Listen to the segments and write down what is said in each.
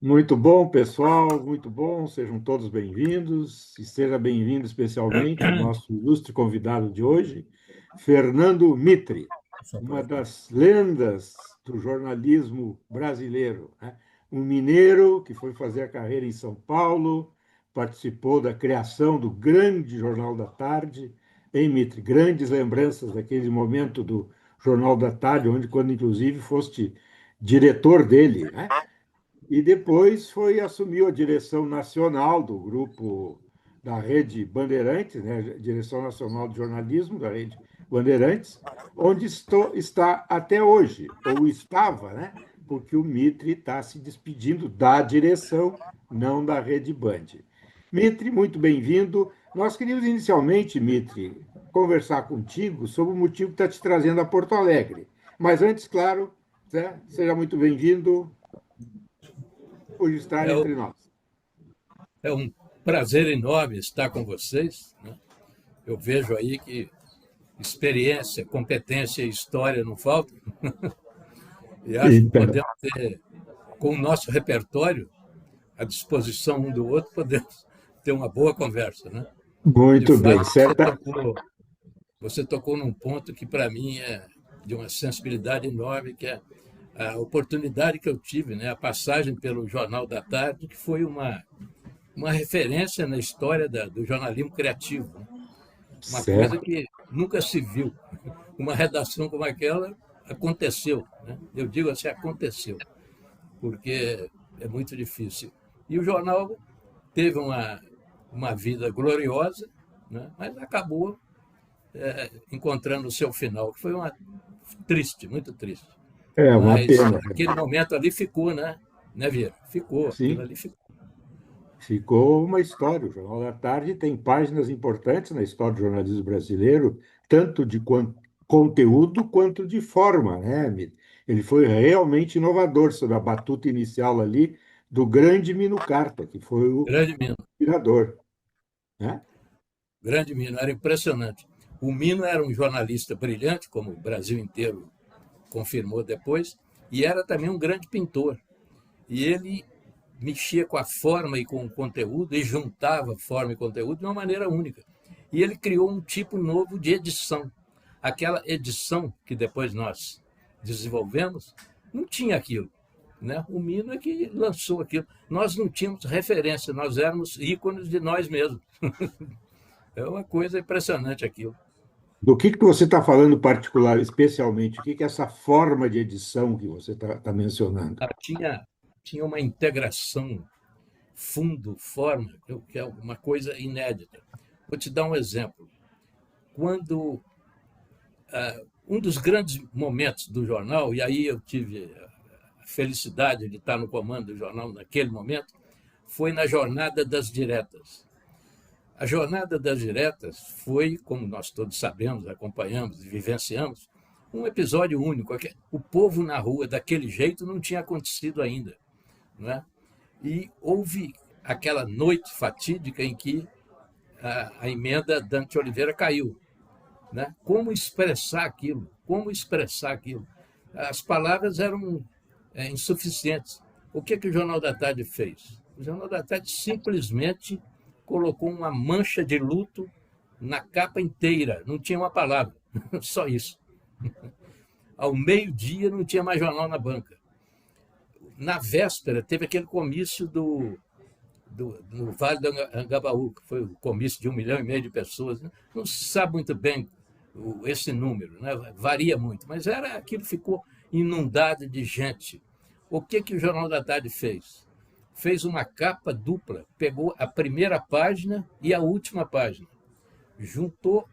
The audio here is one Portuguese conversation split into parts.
Muito bom, pessoal, muito bom. Sejam todos bem-vindos e seja bem-vindo especialmente o nosso ilustre convidado de hoje, Fernando Mitre, uma das lendas do jornalismo brasileiro, né? Um mineiro que foi fazer a carreira em São Paulo, participou da criação do grande Jornal da Tarde. Hein, Mitre? Grandes lembranças daquele momento do Jornal da Tarde, onde, quando inclusive foste diretor dele, né? E depois assumiu a direção nacional do grupo da Rede Bandeirantes, né, Direção Nacional de Jornalismo da Rede Bandeirantes, onde está até hoje, ou estava, né, porque o Mitre está se despedindo da direção, não da Rede Band. Mitre, muito bem-vindo. Nós queríamos inicialmente, Mitre, conversar contigo sobre o motivo que está te trazendo a Porto Alegre. Mas antes, claro, né, seja muito bem-vindo por estar É, entre nós. é um prazer enorme estar com vocês, né? Eu vejo aí que experiência, competência e história não faltam. E acho que Então, podemos ter, com o nosso repertório à disposição um do outro, podemos ter uma boa conversa, né? De muito bem, fato, certa. você tocou num ponto que para mim é de uma sensibilidade enorme, que é a oportunidade que eu tive, né? A passagem pelo Jornal da Tarde, que foi uma referência na história do jornalismo criativo, né? Uma coisa Certo. que nunca se viu. Uma redação como aquela aconteceu, né? Eu digo assim, aconteceu, porque é muito difícil. E o jornal teve uma vida gloriosa, né? Mas acabou encontrando o seu final, que foi uma triste, muito triste. É uma Mas pena. aquele momento ali ficou, né, Vieira? Ficou, aquilo Sim, ali ficou. ficou uma história. O Jornal da Tarde tem páginas importantes na história do jornalismo brasileiro, tanto de conteúdo quanto de forma, né, Mi? Ele foi realmente inovador sob a batuta inicial ali do grande Mino Carta, que foi o Grande Mino, inspirador, né? grande Mino, era impressionante. O Mino era um jornalista brilhante, como o Brasil inteiro confirmou depois, e era também um grande pintor. E ele mexia com a forma e com o conteúdo e juntava forma e conteúdo de uma maneira única. E ele criou um tipo novo de edição. Aquela edição que depois nós desenvolvemos não tinha aquilo, né? O Mino é que lançou aquilo. Nós não tínhamos referência, nós éramos ícones de nós mesmos. É uma coisa impressionante aquilo. Do que você está falando particular, especialmente? O que é essa forma de edição que você está mencionando? Tinha uma integração fundo, forma, que é uma coisa inédita. Vou te dar um exemplo. Quando um dos grandes momentos do jornal, e aí eu tive a felicidade de estar no comando do jornal naquele momento, foi na Jornada das Diretas. A Jornada das Diretas foi, como nós todos sabemos, acompanhamos e vivenciamos, um episódio único. O povo na rua daquele jeito não tinha acontecido ainda, não é? E houve aquela noite fatídica em que a emenda Dante Oliveira caiu, né? Como expressar aquilo? Como expressar aquilo? As palavras eram insuficientes. O que o Jornal da Tarde fez? O Jornal da Tarde simplesmente colocou uma mancha de luto na capa inteira, não tinha uma palavra, só isso. Ao meio-dia não tinha mais jornal na banca. Na véspera teve aquele comício no Vale do Angabaú, que foi o comício de 1,5 milhão de pessoas. Né? Não se sabe muito bem esse número, né? Varia muito, mas aquilo ficou inundado de gente. O que o Jornal da Tarde fez? Fez uma capa dupla, pegou a primeira página e a última página, juntou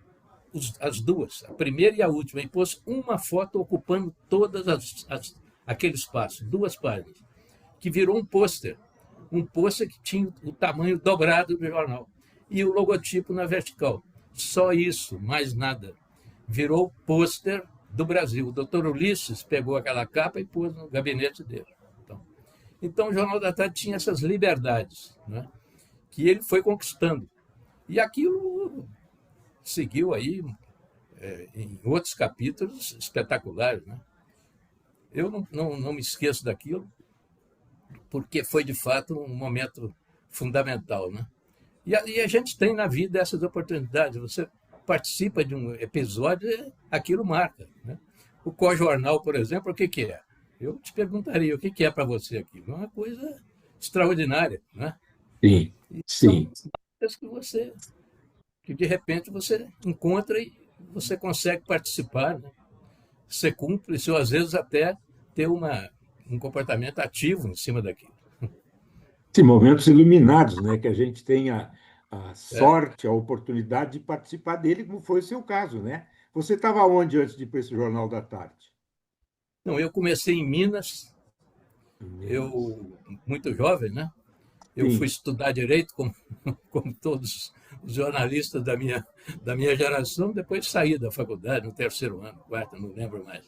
as duas, a primeira e a última, e pôs uma foto ocupando todas aquele espaço, duas páginas, que virou um pôster que tinha o tamanho dobrado do jornal e o logotipo na vertical. Só isso, mais nada. Virou pôster do Brasil. O doutor Ulisses pegou aquela capa e pôs no gabinete dele. Então o Jornal da Tarde tinha essas liberdades, né, que ele foi conquistando. E aquilo seguiu aí em outros capítulos espetaculares. Né? Eu não me esqueço daquilo. porque foi, de fato, um momento fundamental, né? E a gente tem na vida essas oportunidades. Você participa de um episódio, aquilo marca, né? O Cojornal, por exemplo, o que que é? Eu te perguntaria, o que que é para você aquilo? É uma coisa extraordinária, né? Sim, E são sim. coisas que de repente você encontra e você consegue participar, né? Ser cúmplice ou às vezes até ter um comportamento ativo em cima daquilo. Sim, momentos iluminados, né? Que a gente tenha a É. sorte, a oportunidade de participar dele, como foi o seu caso, né? Você estava onde antes de ir para esse Jornal da Tarde? Não, eu comecei em Minas, Em Minas. eu muito jovem, né? Eu fui Sim. estudar direito, como, como todos os jornalistas da minha geração, depois saí da faculdade no terceiro ano, quarto, não lembro mais.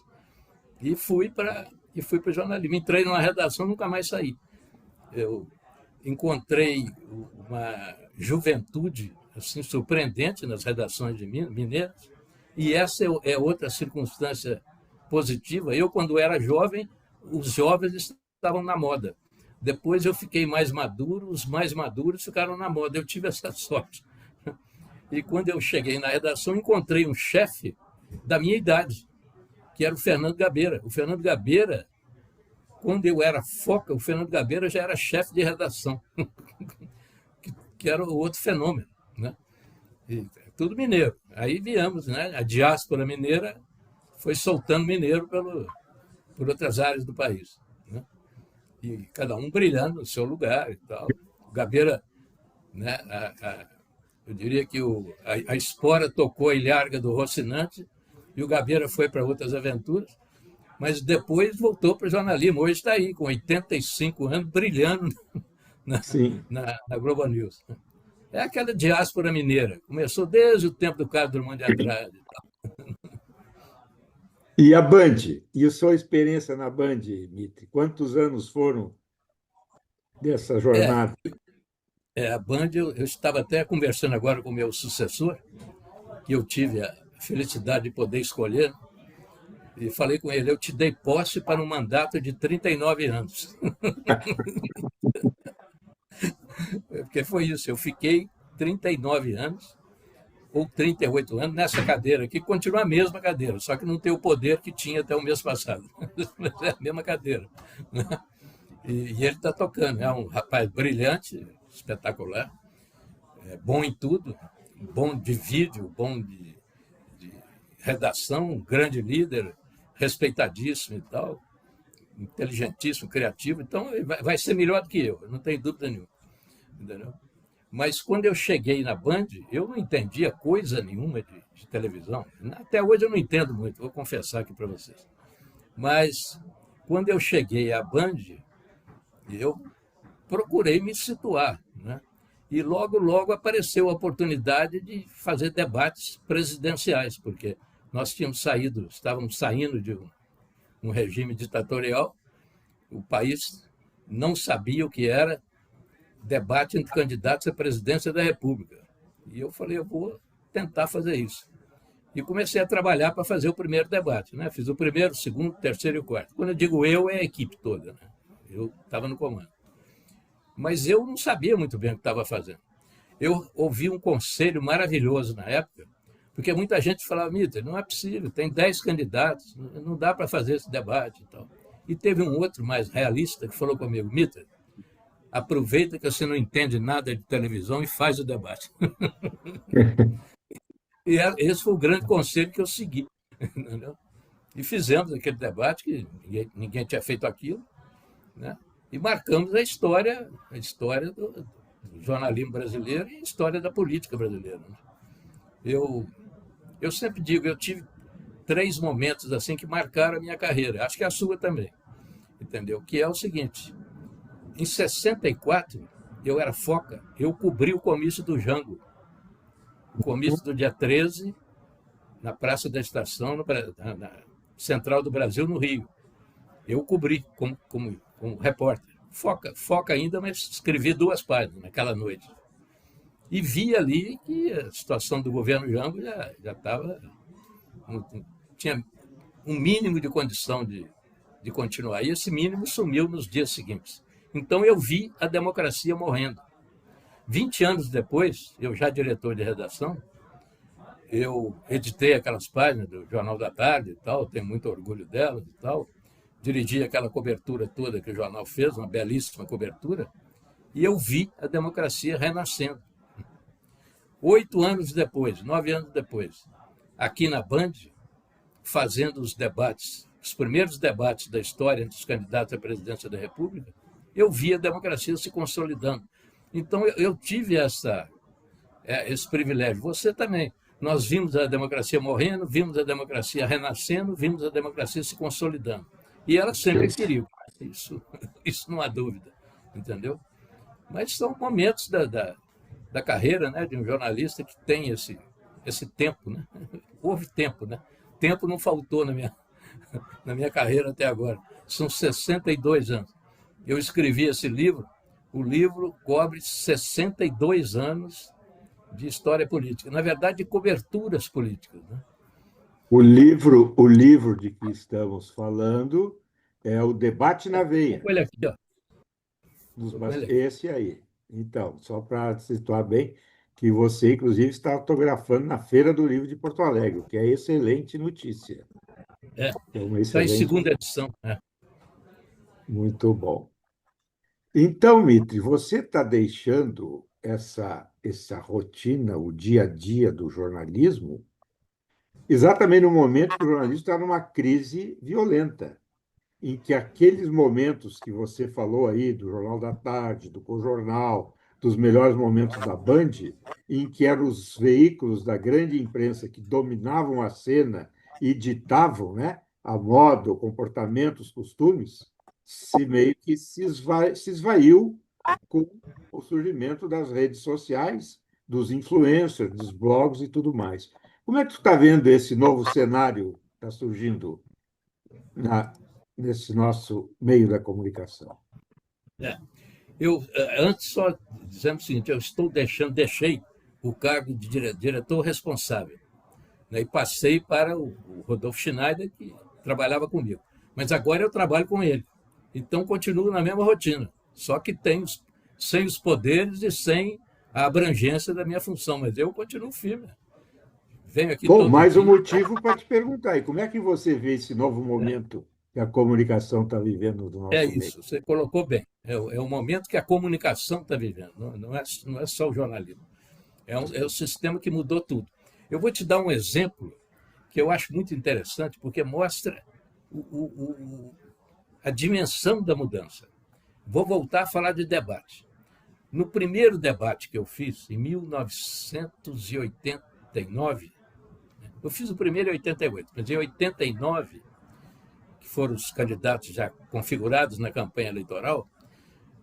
E fui para o jornalismo. Entrei numa redação, nunca mais saí. Eu encontrei uma juventude assim surpreendente nas redações de mineiras, e essa é outra circunstância positiva. Eu, quando era jovem, os jovens estavam na moda. Depois eu fiquei mais maduro, os mais maduros ficaram na moda. Eu tive essa sorte. E quando eu cheguei na redação, encontrei um chefe da minha idade, que era o Fernando Gabeira. O Fernando Gabeira, quando eu era foca, o Fernando Gabeira já era chefe de redação, que era outro fenômeno, né? E tudo mineiro. Aí viemos, né? A diáspora mineira foi soltando mineiro por outras áreas do país, né? E cada um brilhando no seu lugar e tal. O Gabeira, né? Eu diria que a espora tocou a ilharga do Rocinante e o Gabeira foi para outras aventuras, mas depois voltou para o jornalismo. Hoje está aí, com 85 anos, brilhando na, Sim. na Globo News. É aquela diáspora mineira. Começou desde o tempo do Carlos Drummond de Andrade. E a Band? E a sua experiência na Band, Mitre? Quantos anos foram dessa É, jornada? a Band, eu estava até conversando agora com o meu sucessor, que eu tive a felicidade de poder escolher, e falei com ele, eu te dei posse para um mandato de 39 anos. Porque foi isso, eu fiquei 39 anos, ou 38 anos, nessa cadeira aqui, continua a mesma cadeira, só que não tem o poder que tinha até o mês passado. Mas é a mesma cadeira. E ele está tocando, é um rapaz brilhante, espetacular, bom em tudo, bom de vídeo, bom de redação, um grande líder, respeitadíssimo e tal, inteligentíssimo, criativo. Então, ele vai ser melhor do que eu, não tenho dúvida nenhuma. Entendeu? Mas quando eu cheguei na Band, eu não entendia coisa nenhuma de televisão. Até hoje eu não entendo muito, vou confessar aqui para vocês. Mas quando eu cheguei à Band, eu procurei me situar, né? E logo, logo apareceu a oportunidade de fazer debates presidenciais, porque nós estávamos saindo de um regime ditatorial, o país não sabia o que era debate entre candidatos à presidência da República. E eu falei, eu vou tentar fazer isso. E comecei a trabalhar para fazer o primeiro debate, né? Fiz o primeiro, o segundo, o terceiro e o quarto. Quando eu digo eu, é a equipe toda, né? Eu estava no comando. Mas eu não sabia muito bem o que estava fazendo. Eu ouvi um conselho maravilhoso na época, porque muita gente falava, Mitter, não é possível, tem 10 candidatos, não dá para fazer esse debate e tal. E teve um outro mais realista que falou comigo, Mitter, aproveita que você não entende nada de televisão e faz o debate. E esse foi o grande conselho que eu segui. Entendeu? E fizemos aquele debate, que ninguém tinha feito aquilo, né? E marcamos a história do jornalismo brasileiro e a história da política brasileira. Né? Eu sempre digo, eu tive 3 momentos assim que marcaram a minha carreira, acho que a sua também, entendeu? Que é o seguinte, em 64, eu era foca, eu cobri o comício do Jango, o comício do dia 13, na Praça da Estação, na Central do Brasil, no Rio. Eu cobri como repórter. Foca ainda, mas escrevi 2 páginas naquela noite. E vi ali que a situação do governo Jango já estava... Tinha um mínimo de condição de continuar. E esse mínimo sumiu nos dias seguintes. Então, eu vi a democracia morrendo. 20 anos depois, eu já diretor de redação, eu editei aquelas páginas do Jornal da Tarde e tal, tenho muito orgulho delas e tal, dirigi aquela cobertura toda que o jornal fez, uma belíssima cobertura, e eu vi a democracia renascendo. 8 anos depois, 9 anos depois, aqui na Band, fazendo os debates, os primeiros debates da história entre os candidatos à presidência da República, eu vi a democracia se consolidando. Então, eu tive esse privilégio. Você também. Nós vimos a democracia morrendo, vimos a democracia renascendo, vimos a democracia se consolidando. E ela sempre em perigo. Isso não há dúvida. Entendeu? Mas são momentos da carreira, né, de um jornalista que tem esse tempo. Né? Houve tempo. Né? Tempo não faltou na minha carreira até agora. São 62 anos. Eu escrevi esse livro. O livro cobre 62 anos de história política, na verdade, de coberturas políticas. Né? O livro de que estamos falando é o Debate na Veia. Olha aqui, ó. Esse aí. Então, só para situar bem, que você, inclusive, está autografando na Feira do Livro de Porto Alegre, que é excelente notícia. Está em segunda edição. Muito bom. Então, Mitre, você está deixando essa rotina, o dia a dia do jornalismo, exatamente no momento que o jornalismo está numa crise violenta, em que aqueles momentos que você falou aí, do Jornal da Tarde, do Conjornal, dos melhores momentos da Band, em que eram os veículos da grande imprensa que dominavam a cena e ditavam, né, a moda, o comportamento, os costumes, meio que se esvaiu com o surgimento das redes sociais, dos influencers, dos blogs e tudo mais. Como é que tu está vendo esse novo cenário que está surgindo nesse nosso meio da comunicação? Eu, antes, só dizendo o seguinte, deixei o cargo de diretor responsável, né, e passei para o Rodolfo Schneider, que trabalhava comigo. Mas agora eu trabalho com ele. Então, continuo na mesma rotina, só que sem os poderes e sem a abrangência da minha função, mas eu continuo firme. Venho aqui Bom, todo mais dia. um motivo para te perguntar, e como é que você vê esse novo momento que a comunicação está vivendo no nosso meio? Isso, você colocou bem. É o momento que a comunicação está vivendo, não é só o jornalismo. É o sistema que mudou tudo. Eu vou te dar um exemplo que eu acho muito interessante, porque mostra a dimensão da mudança. Vou voltar a falar de debate. No primeiro debate que eu fiz, em 1989, eu fiz o primeiro em 88, mas em 89, que foram os candidatos já configurados na campanha eleitoral,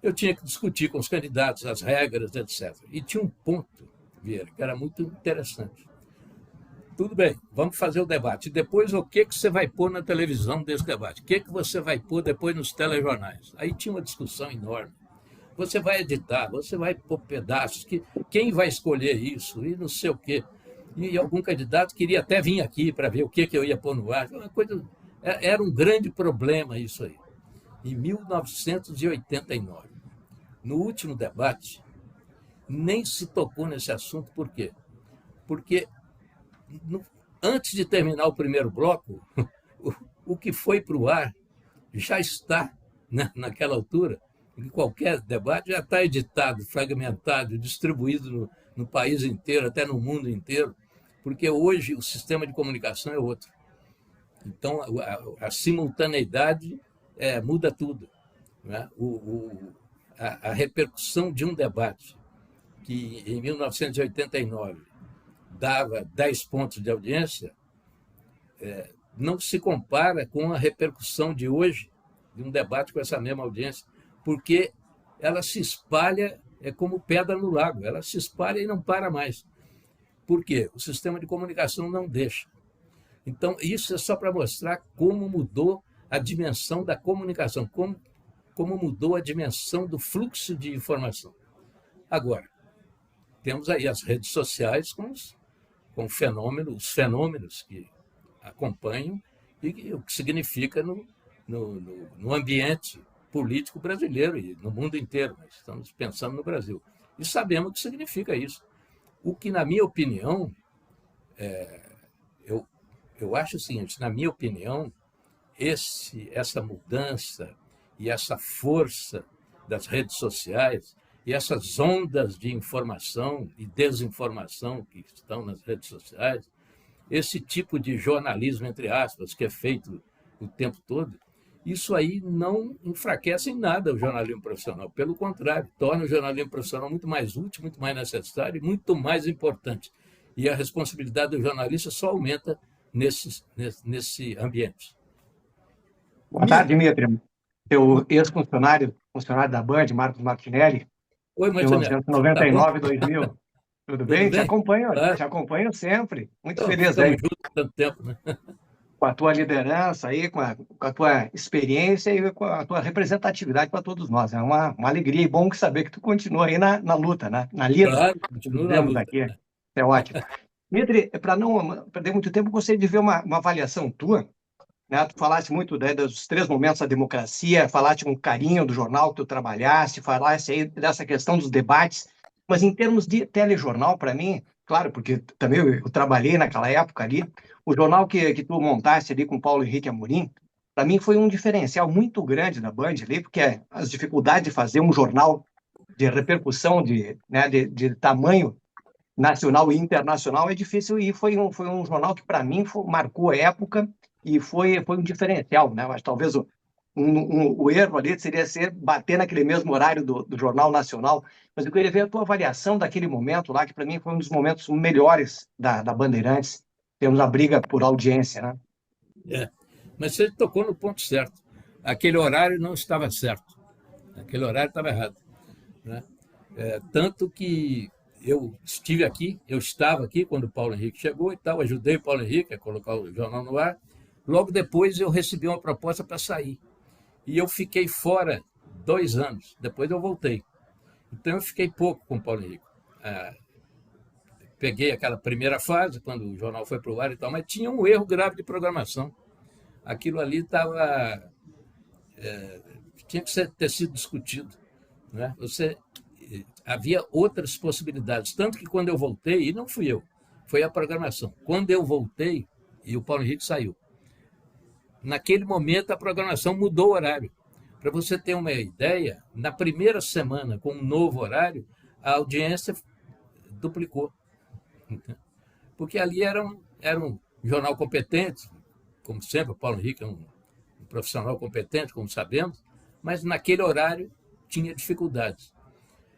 eu tinha que discutir com os candidatos as regras, etc. E tinha um ponto, Vieira, que era muito interessante. Tudo bem, vamos fazer o debate. E depois, o que você vai pôr na televisão desse debate? O que você vai pôr depois nos telejornais? Aí tinha uma discussão enorme. Você vai editar, você vai pôr pedaços. Quem vai escolher isso? E não sei o quê. E algum candidato queria até vir aqui para ver o que eu ia pôr no ar. Era um grande problema isso aí. Em 1989, no último debate, nem se tocou nesse assunto. Por quê? Porque antes de terminar o primeiro bloco, o que foi para o ar já está, né, naquela altura, em qualquer debate, já está editado, fragmentado, distribuído no país inteiro, até no mundo inteiro, porque hoje o sistema de comunicação é outro. Então, a simultaneidade muda tudo. Né? A repercussão de um debate que, em 1989, dava 10 pontos de audiência, não se compara com a repercussão de hoje, de um debate com essa mesma audiência, porque ela se espalha, é como pedra no lago, ela se espalha e não para mais. Por quê? O sistema de comunicação não deixa. Então, isso é só para mostrar como mudou a dimensão da comunicação, como mudou a dimensão do fluxo de informação. Agora, temos aí as redes sociais com os fenômenos que acompanham e o que significa no ambiente político brasileiro e no mundo inteiro, mas estamos pensando no Brasil. E sabemos o que significa isso. O que, na minha opinião, eu acho o seguinte, na minha opinião, essa mudança e essa força das redes sociais e essas ondas de informação e desinformação que estão nas redes sociais, esse tipo de jornalismo, entre aspas, que é feito o tempo todo, isso aí não enfraquece em nada o jornalismo profissional. Pelo contrário, torna o jornalismo profissional muito mais útil, muito mais necessário e muito mais importante. E a responsabilidade do jornalista só aumenta nesse ambiente. Boa tarde, Dmitry. Teu ex-funcionário, funcionário da Band, Marcos Martinelli, Oi, Martinelli. 1999 2000. Tudo bem? Te Acompanho sempre. Muito feliz Estamos aí juntos há tanto tempo, né? com a tua liderança aí, com a tua experiência e com a tua representatividade para todos nós. É uma alegria e bom saber que tu continua aí na luta, né? Na lida. Claro, continua na luta. Aqui. É ótimo. Dmitry, para não perder muito tempo, gostaria de ver uma avaliação tua, né? Tu falaste muito, né, dos 3 momentos da democracia, falaste com carinho do jornal que tu trabalhaste, falaste aí dessa questão dos debates, mas em termos de telejornal, para mim, claro, porque também eu trabalhei naquela época ali, o jornal que tu montaste ali com Paulo Henrique Amorim, para mim foi um diferencial muito grande da Band ali, porque as dificuldades de fazer um jornal de repercussão, né, de tamanho nacional e internacional é difícil, e foi um jornal que, para mim, marcou a época e foi um diferencial, né? Mas talvez o erro ali seria bater naquele mesmo horário do Jornal Nacional, mas eu queria ver a tua avaliação daquele momento lá, que para mim foi um dos momentos melhores da Bandeirantes. Temos a briga por audiência, né? Mas você tocou no ponto certo. Aquele horário não estava certo. Aquele horário estava errado, né? Tanto que eu estava aqui quando o Paulo Henrique chegou e tal, ajudei o Paulo Henrique a colocar o jornal no ar. Logo depois eu recebi uma proposta para sair. E eu fiquei fora 2 anos. Depois eu voltei. Então eu fiquei pouco com o Paulo Henrique. Peguei aquela primeira fase, quando o jornal foi para o ar e tal, mas tinha um erro grave de programação. Aquilo ali tinha que ter sido discutido, né? Havia outras possibilidades. Tanto que quando eu voltei, e não fui eu, foi a programação. Quando eu voltei, e o Paulo Henrique saiu, naquele momento a programação mudou o horário. Para você ter uma ideia, na primeira semana, com um novo horário, a audiência duplicou. Porque ali era um jornal competente, como sempre, o Paulo Henrique é um profissional competente, como sabemos, mas naquele horário tinha dificuldades.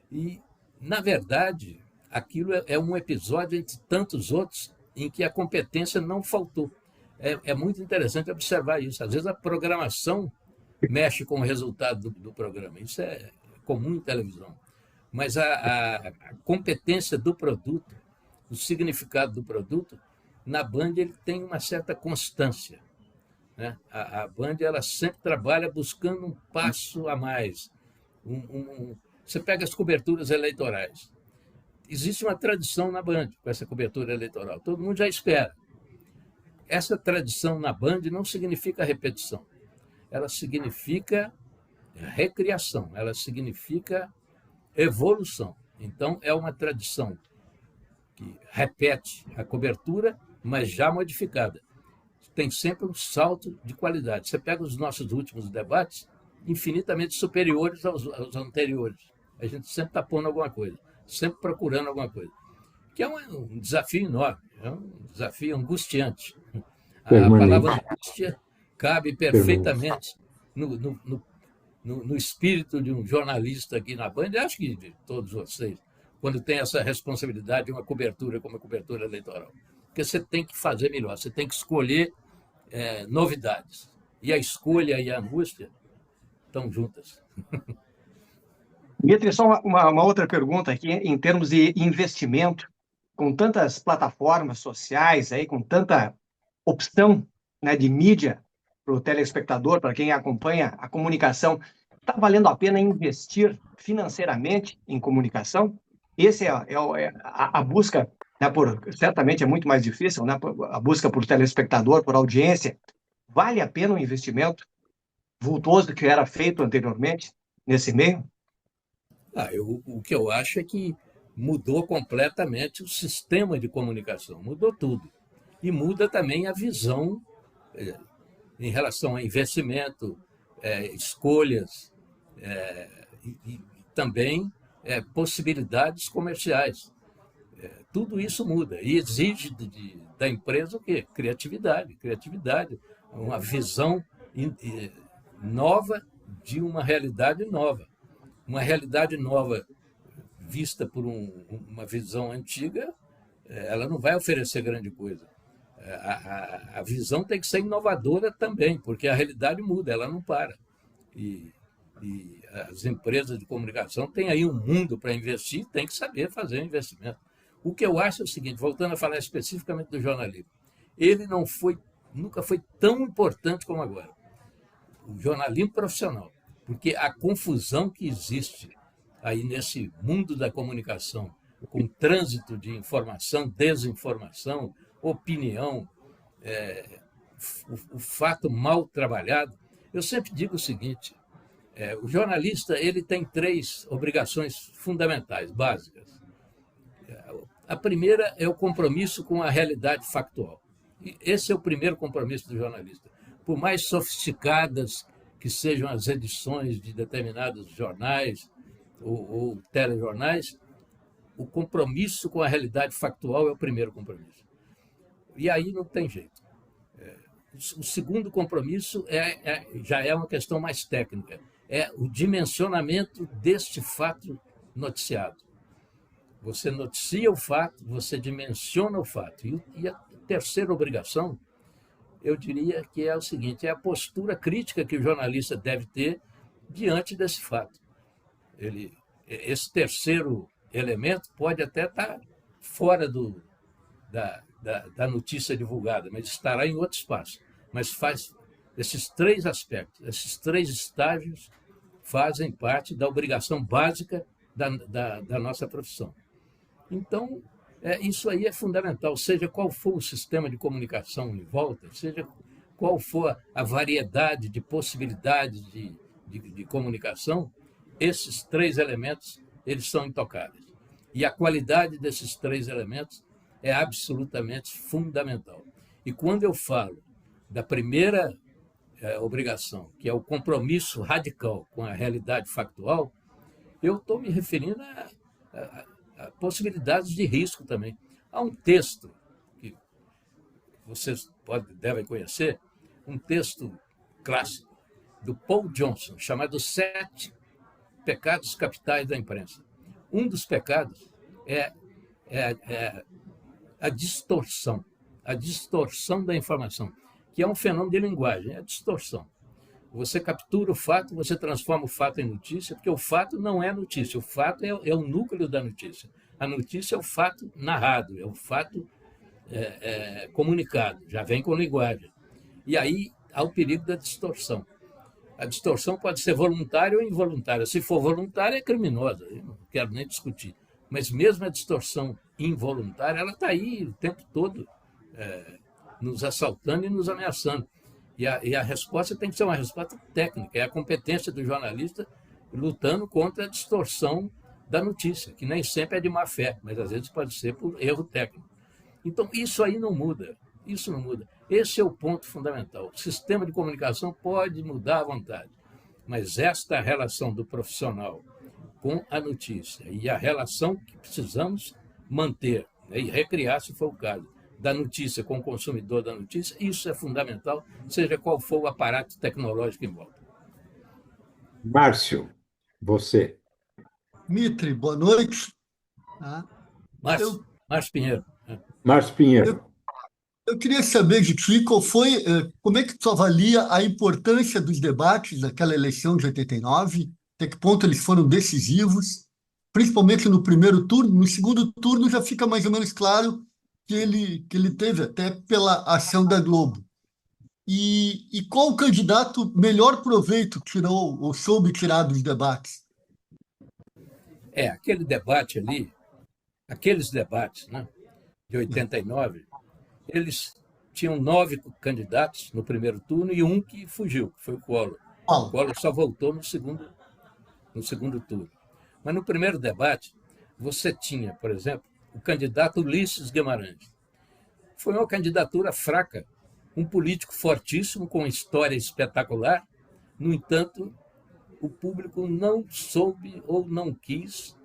E, na verdade, aquilo é um episódio entre tantos outros em que a competência não faltou. É muito interessante observar isso. Às vezes a programação mexe com o resultado do programa. Isso é comum em televisão. Mas a competência do produto, o significado do produto, na Band ele tem uma certa constância, né? A Band ela sempre trabalha buscando um passo a mais. Você pega as coberturas eleitorais. Existe uma tradição na Band com essa cobertura eleitoral. Todo mundo já espera. Essa tradição na Band não significa repetição. Ela significa recriação. Ela significa evolução. Então, é uma tradição que repete a cobertura, mas já modificada. Tem sempre um salto de qualidade. Você pega os nossos últimos debates, infinitamente superiores aos anteriores. A gente sempre está pondo alguma coisa, sempre procurando alguma coisa. Que é um desafio enorme, é um desafio angustiante. A palavra angústia cabe perfeitamente no espírito de um jornalista aqui na Band, acho que de todos vocês, quando tem essa responsabilidade de uma cobertura como a cobertura eleitoral. Porque você tem que fazer melhor, você tem que escolher novidades. E a escolha e a angústia estão juntas. Dmitry, só uma outra pergunta aqui, em termos de investimento, com tantas plataformas sociais, aí, com tanta opção, né, de mídia para o telespectador, para quem acompanha a comunicação, está valendo a pena investir financeiramente em comunicação? Essa a busca, né, certamente é muito mais difícil, né, a busca por telespectador, por audiência. Vale a pena o investimento? vultoso que era feito anteriormente nesse meio? O que eu acho é que mudou completamente o sistema de comunicação, mudou tudo. E muda também a visão em relação a investimento, escolhas e também possibilidades comerciais. Tudo isso muda e exige da empresa o quê? Criatividade, uma visão nova de uma realidade nova. Uma realidade nova vista por uma visão antiga, ela não vai oferecer grande coisa. A visão tem que ser inovadora também, porque a realidade muda, ela não para. E as empresas de comunicação têm aí um mundo para investir, tem que saber fazer o investimento. O que eu acho é o seguinte, voltando a falar especificamente do jornalismo, ele nunca foi tão importante como agora. O jornalismo profissional, porque a confusão que existe aí nesse mundo da comunicação, com trânsito de informação, desinformação, opinião, o fato mal trabalhado, eu sempre digo o seguinte, o jornalista ele tem 3 obrigações fundamentais, básicas. A primeira é o compromisso com a realidade factual. E esse é o primeiro compromisso do jornalista. Por mais sofisticadas que sejam as edições de determinados jornais ou telejornais, o compromisso com a realidade factual é o primeiro compromisso. E aí não tem jeito. O segundo compromisso já é uma questão mais técnica, é o dimensionamento deste fato noticiado. Você noticia o fato, você dimensiona o fato. E a terceira obrigação, eu diria que é o seguinte, é a postura crítica que o jornalista deve ter diante desse fato. Esse terceiro elemento pode até estar fora da notícia divulgada, mas estará em outro espaço. Mas faz esses 3 aspectos, esses 3 estágios fazem parte da obrigação básica da nossa profissão. Então, isso aí é fundamental, seja qual for o sistema de comunicação em volta, seja qual for a variedade de possibilidades de comunicação, esses 3 elementos eles são intocáveis. E a qualidade desses 3 elementos é absolutamente fundamental. E quando eu falo da primeira obrigação, que é o compromisso radical com a realidade factual, eu estou me referindo a possibilidades de risco também. Há um texto que vocês devem conhecer, um texto clássico do Paul Johnson, chamado 7 Pecados Capitais da Imprensa. Um dos pecados é a distorção da informação, que é um fenômeno de linguagem, é a distorção. Você captura o fato, você transforma o fato em notícia, porque o fato não é notícia, o fato é o núcleo da notícia. A notícia é o fato narrado, é o fato comunicado, já vem com linguagem. E aí há o perigo da distorção. A distorção pode ser voluntária ou involuntária. Se for voluntária, é criminosa, eu não quero nem discutir. Mas mesmo a distorção involuntária, ela está aí o tempo todo nos assaltando e nos ameaçando. E a resposta tem que ser uma resposta técnica, é a competência do jornalista lutando contra a distorção da notícia, que nem sempre é de má fé, mas às vezes pode ser por erro técnico. Então, isso aí não muda, isso não muda. Esse é o ponto fundamental. O sistema de comunicação pode mudar à vontade, mas esta relação do profissional com a notícia e a relação que precisamos manter, né, e recriar, se for o caso, da notícia com o consumidor da notícia, isso é fundamental, seja qual for o aparato tecnológico em volta. Márcio, você. Mitre, boa noite. Márcio Pinheiro. Márcio Pinheiro. Eu queria saber de ti como é que tu avalia a importância dos debates daquela eleição de 89, até que ponto eles foram decisivos, principalmente no primeiro turno. No segundo turno já fica mais ou menos claro que ele teve, até pela ação da Globo. E qual o candidato melhor proveito tirou ou soube tirar dos debates? Aquele debate ali, aqueles debates, né, de 89, eles tinham 9 candidatos no primeiro turno e um que fugiu, que foi o Collor. O Collor só voltou no segundo turno. Mas no primeiro debate, você tinha, por exemplo, o candidato Ulisses Guimarães. Foi uma candidatura fraca, um político fortíssimo, com uma história espetacular. No entanto, o público não soube, ou não quis,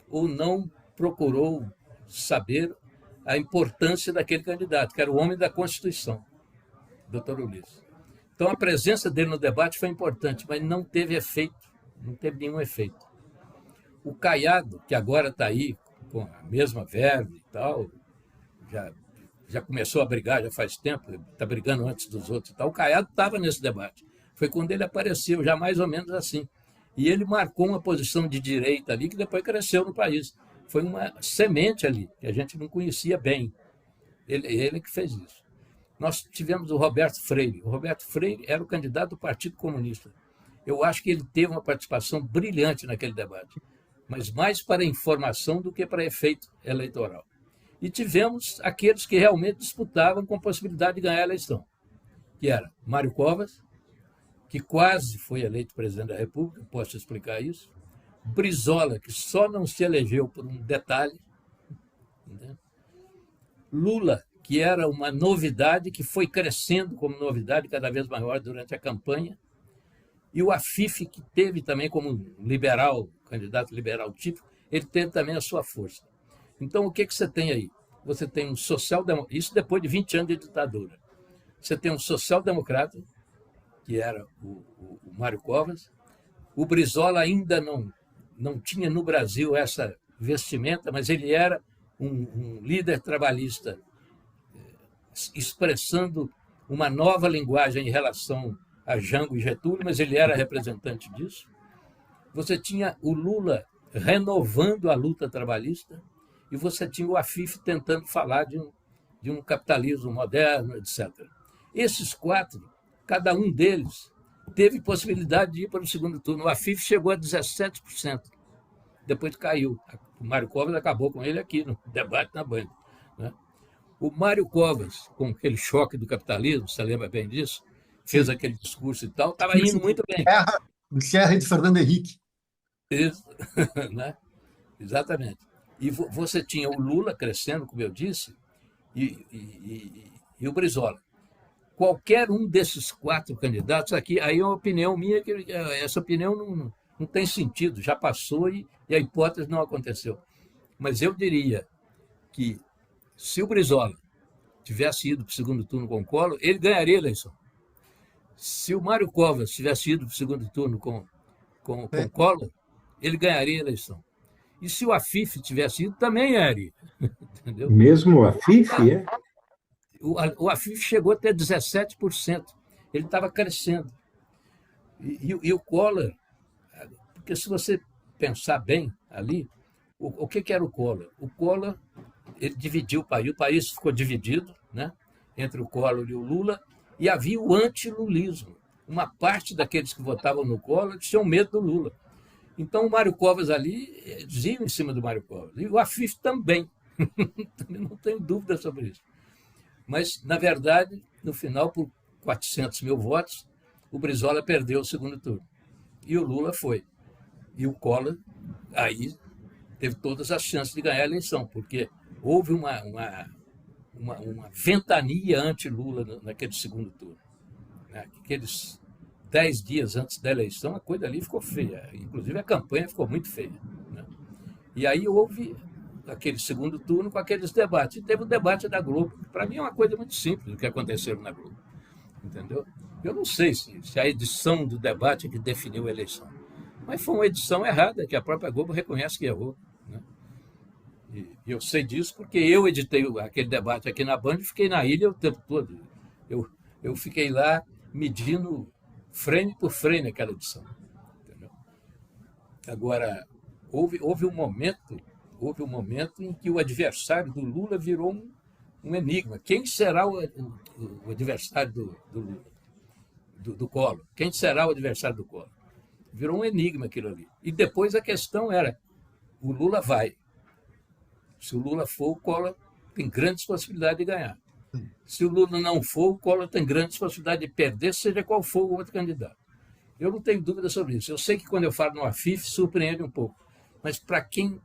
ou não procurou saber a importância daquele candidato, que era o homem da Constituição, Dr. Ulisses. Então, a presença dele no debate foi importante, mas não teve efeito, não teve nenhum efeito. O Caiado, que agora está aí com a mesma verve e tal, já começou a brigar, já faz tempo, está brigando antes dos outros e tal. O Caiado estava nesse debate. Foi quando ele apareceu, já mais ou menos assim. E ele marcou uma posição de direita ali que depois cresceu no país. Foi uma semente ali, que a gente não conhecia bem. Ele que fez isso. Nós tivemos o Roberto Freire. O Roberto Freire era o candidato do Partido Comunista. Eu acho que ele teve uma participação brilhante naquele debate, mas mais para informação do que para efeito eleitoral. E tivemos aqueles que realmente disputavam com possibilidade de ganhar a eleição, que era Mário Covas, que quase foi eleito presidente da República, posso explicar isso. Brizola, que só não se elegeu por um detalhe. Né? Lula, que era uma novidade, que foi crescendo como novidade cada vez maior durante a campanha. E o Afif, que teve também como liberal, candidato liberal típico, ele teve também a sua força. Então, o que você tem aí? Você tem um social-democrata, isso depois de 20 anos de ditadura. Você tem um social-democrata, que era o Mário Covas. O Brizola ainda não tinha no Brasil essa vestimenta, mas ele era um líder trabalhista expressando uma nova linguagem em relação a Jango e Getúlio, mas ele era representante disso. Você tinha o Lula renovando a luta trabalhista e você tinha o Afif tentando falar de um capitalismo moderno, etc. Esses quatro, cada um deles teve possibilidade de ir para o segundo turno. O Afif chegou a 17%, depois caiu. O Mário Covas acabou com ele aqui no debate na Band. Né? O Mário Covas, com aquele choque do capitalismo, você lembra bem disso? Fez aquele discurso e tal, estava indo muito bem. Do Serra e de Fernando Henrique. Isso, né? Exatamente. E você tinha o Lula crescendo, como eu disse, e o Brizola. Qualquer um desses quatro candidatos aqui, aí é uma opinião minha, que essa opinião não tem sentido, já passou e a hipótese não aconteceu. Mas eu diria que se o Brizola tivesse ido para o segundo turno com o Collor, ele ganharia a eleição. Se o Mário Covas tivesse ido para o segundo turno com o Collor, ele ganharia a eleição. E se o Afif tivesse ido, também ganharia. Entendeu? Mesmo o Afif, é? O Afif chegou até 17%. Ele estava crescendo. E o Collor, porque se você pensar bem ali, o que era o Collor? O Collor, ele dividiu o país ficou dividido, né, entre o Collor e o Lula, e havia o antilulismo. Uma parte daqueles que votavam no Collor tinham medo do Lula. Então, o Mário Covas ali, eles iam em cima do Mário Covas. E o Afif também. Também não tenho dúvida sobre isso. Mas, na verdade, no final, por 400 mil votos, o Brizola perdeu o segundo turno. E o Lula foi. E o Collor, aí, teve todas as chances de ganhar a eleição, porque houve uma ventania anti-Lula naquele segundo turno. Aqueles 10 dias antes da eleição, a coisa ali ficou feia. Inclusive, a campanha ficou muito feia. Né? E aí houve aquele segundo turno com aqueles debates. E teve o debate da Globo, que para mim é uma coisa muito simples o que aconteceu na Globo. Entendeu? Eu não sei se a edição do debate é que definiu a eleição. Mas foi uma edição errada, que a própria Globo reconhece que errou. Né? E eu sei disso porque eu editei aquele debate aqui na Band e fiquei na ilha o tempo todo. Eu fiquei lá medindo frame por frame aquela edição. Entendeu? Agora, houve um momento em que o adversário do Lula virou um enigma. Quem será o adversário do Lula? Do Collor? Quem será o adversário do Collor? Virou um enigma aquilo ali. E depois a questão era, o Lula vai. Se o Lula for, o Collor tem grandes possibilidades de ganhar. Se o Lula não for, o Collor tem grandes possibilidades de perder, seja qual for o outro candidato. Eu não tenho dúvida sobre isso. Eu sei que quando eu falo no AFIF, surpreende um pouco. Mas para quem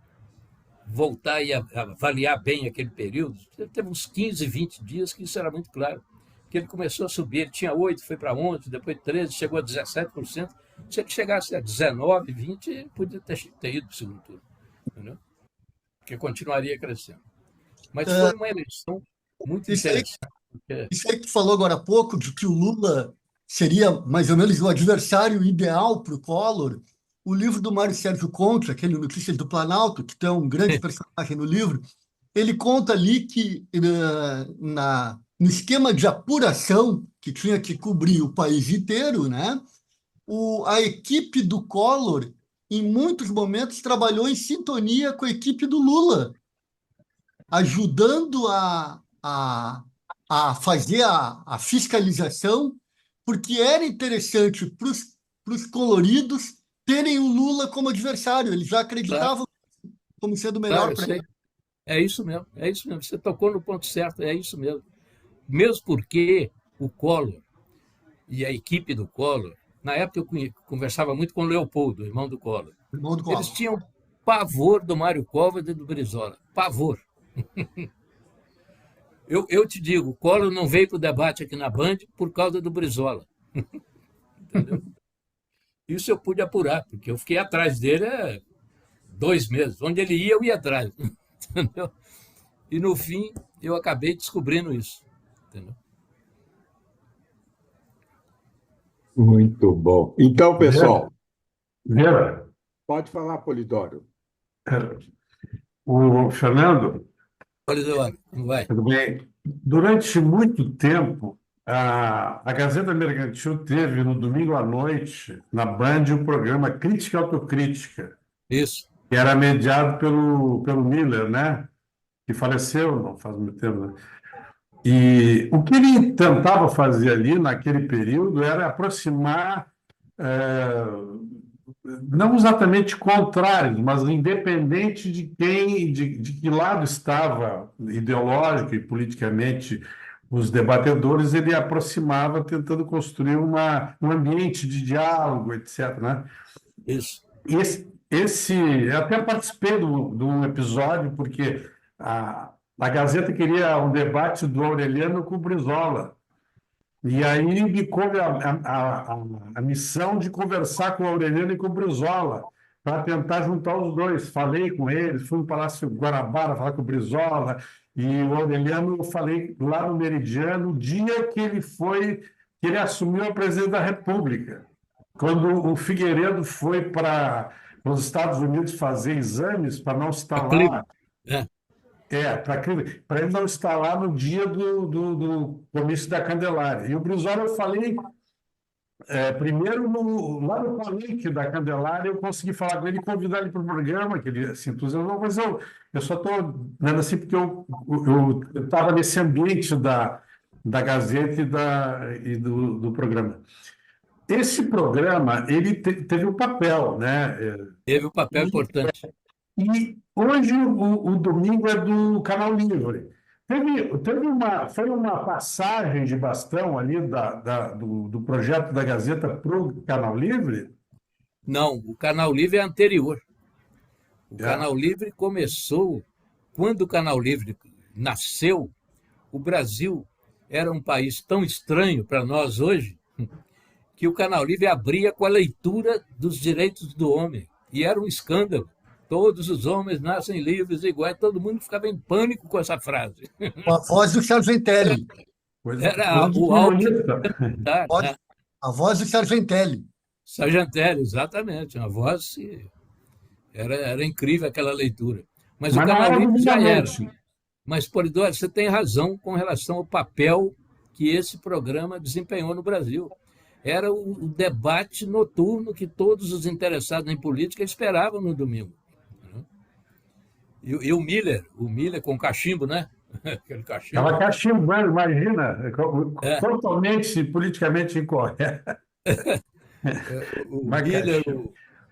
voltar e avaliar bem aquele período, teve uns 15, 20 dias que isso era muito claro. Que ele começou a subir, ele tinha 8, foi para 11, depois 13, chegou a 17%. Se ele chegasse a 19, 20, ele podia ter ido para o segundo turno. Entendeu? Porque continuaria crescendo. Mas foi uma eleição muito interessante. Isso aí que tu falou agora há pouco, de que o Lula seria mais ou menos o adversário ideal para o Collor. O livro do Mário Sérgio Contra, aquele Notícias do Planalto, que tem um grande personagem no livro, ele conta ali que no esquema de apuração que tinha que cobrir o país inteiro, né, a equipe do Collor, em muitos momentos, trabalhou em sintonia com a equipe do Lula, ajudando a fazer a fiscalização, porque era interessante para os coloridos terem o Lula como adversário. Eles já acreditavam como sendo melhor para eles. É isso mesmo, é isso mesmo. Você tocou no ponto certo, é isso mesmo. Mesmo porque o Collor e a equipe do Collor, na época eu conversava muito com o Leopoldo, irmão do Collor. Eles tinham pavor do Mário Covas e do Brizola. Pavor. Eu te digo, o Collor não veio para o debate aqui na Band por causa do Brizola. Entendeu? Isso eu pude apurar, porque eu fiquei atrás dele há 2 meses. Onde ele ia, eu ia atrás. Entendeu? E no fim, eu acabei descobrindo isso. Entendeu? Muito bom. Então, pessoal, Vera, pode falar, Polidoro. o Fernando, Polidoro, como vai? tudo bem? Durante muito tempo, a Gazeta Mercantil teve no domingo à noite, na Band, um programa Crítica e Autocrítica, Isso. que era mediado pelo Miller, né? Que faleceu não faz muito tempo, né? E o que ele tentava fazer ali naquele período era aproximar, não exatamente contrários, mas independente de de que lado estava ideológico e politicamente os debatedores, ele aproximava tentando construir um ambiente de diálogo, etc., né? Isso. Eu até participei de um episódio, porque a Gazeta queria um debate do Aureliano com o Brizola. E aí me coube a missão de conversar com o Aureliano e com o Brizola, para tentar juntar os dois. Falei com eles, fui no Palácio Guanabara falar com o Brizola, e o Aureliano eu falei lá no Meridiano, o dia que ele assumiu a presidência da República. Quando o Figueiredo foi para os Estados Unidos fazer exames para não estar lá. Para ele não estar lá no dia do comício da Candelária. E o Brizola, eu falei, primeiro lá no palanque da Candelária, eu consegui falar com ele e convidar ele para o programa, que ele se entusiasmou, mas eu só estou dando assim porque eu estava nesse ambiente da Gazeta e do programa. Esse programa, ele teve um papel, né? Teve um papel importante. E hoje o domingo é do Canal Livre. Foi uma passagem de bastão ali do projeto da Gazeta para o Canal Livre? Não, o Canal Livre é anterior. O Canal Livre começou, quando o Canal Livre nasceu, o Brasil era um país tão estranho para nós hoje, que o Canal Livre abria com a leitura dos direitos do homem. E era um escândalo. Todos os homens nascem livres e iguais. Todo mundo ficava em pânico com essa frase. A voz do Sargentelli. Era o alto. A voz do Sargentelli. Sargentelli, exatamente. Uma voz. Era incrível aquela leitura. Mas o Canal Livre já era. Mas, Polidoro, você tem razão com relação ao papel que esse programa desempenhou no Brasil. Era o debate noturno que todos os interessados em política esperavam no domingo. E o Miller com cachimbo, né? Aquele cachimbo. Estava cachimbando, imagina, totalmente politicamente incorreto. O Miller...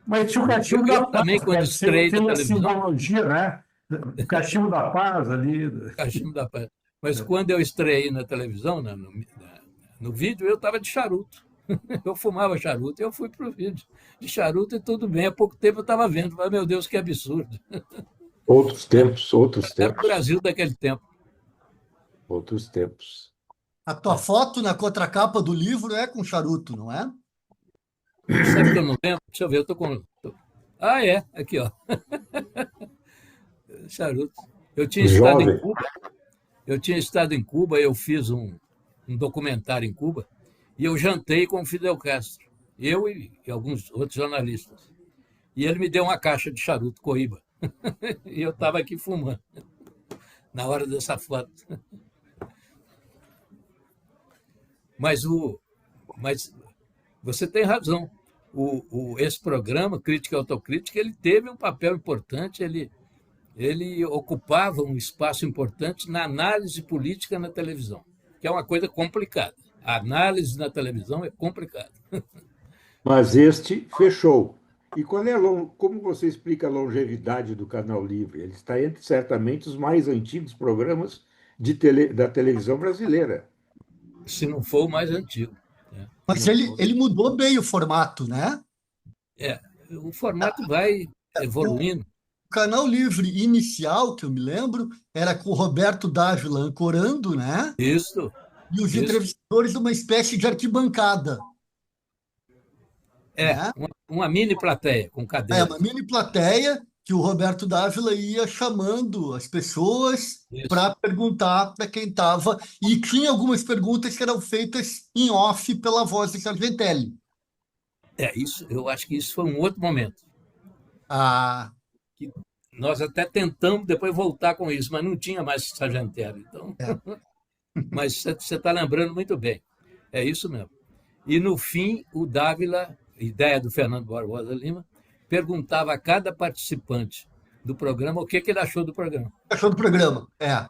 Mas tinha o cachimbo da paz, também, quando estreei tem na a televisão. simbologia, né? O cachimbo da paz ali. Cachimbo da paz. Mas quando eu estreiei na televisão, no vídeo, eu estava de charuto. Eu fumava charuto, eu fui para o vídeo de charuto e tudo bem. Há pouco tempo eu estava vendo, falei, meu Deus, que absurdo. Outros tempos, outros Era o tempos, Brasil daquele tempo. outros tempos. A tua foto na contracapa do livro é com charuto, não é? Sabe que eu não lembro? Deixa eu ver, eu estou com. Ah, é, aqui, ó. Charuto. Eu tinha estado em Jovem. Cuba, eu fiz um documentário em Cuba e eu jantei com o Fidel Castro, eu e alguns outros jornalistas. E ele me deu uma caixa de charuto Coíba. E eu estava aqui fumando na hora dessa foto. Mas, mas você tem razão. Esse programa, Crítica e Autocrítica, ele teve um papel importante, ele ocupava um espaço importante na análise política na televisão, que é uma coisa complicada. A análise na televisão é complicada. Mas este fechou. E como você explica a longevidade do Canal Livre? Ele está entre, certamente, os mais antigos programas da televisão brasileira. Se não for o mais antigo. Né? Mas ele mudou bem o formato, né? O formato vai O evoluindo. Canal Livre inicial, que eu me lembro, era com o Roberto Dávila ancorando, né? Isso, E os isso. entrevistadores uma espécie de arquibancada, né? Uma mini plateia com É uma cadeiras. mini plateia que o Roberto Dávila ia chamando as pessoas Isso. para perguntar para quem estava. E tinha algumas perguntas que eram feitas em off pela voz de Sargentelli. Isso, eu acho que isso foi um outro momento. Ah, Que nós até tentamos depois voltar com isso, mas não tinha mais Sargentelli. Então, é. mas você está lembrando muito bem. É isso mesmo. E no fim, o Dávila, ideia do Fernando Barbosa Lima, perguntava a cada participante do programa o que ele achou do programa. Achou do programa? É.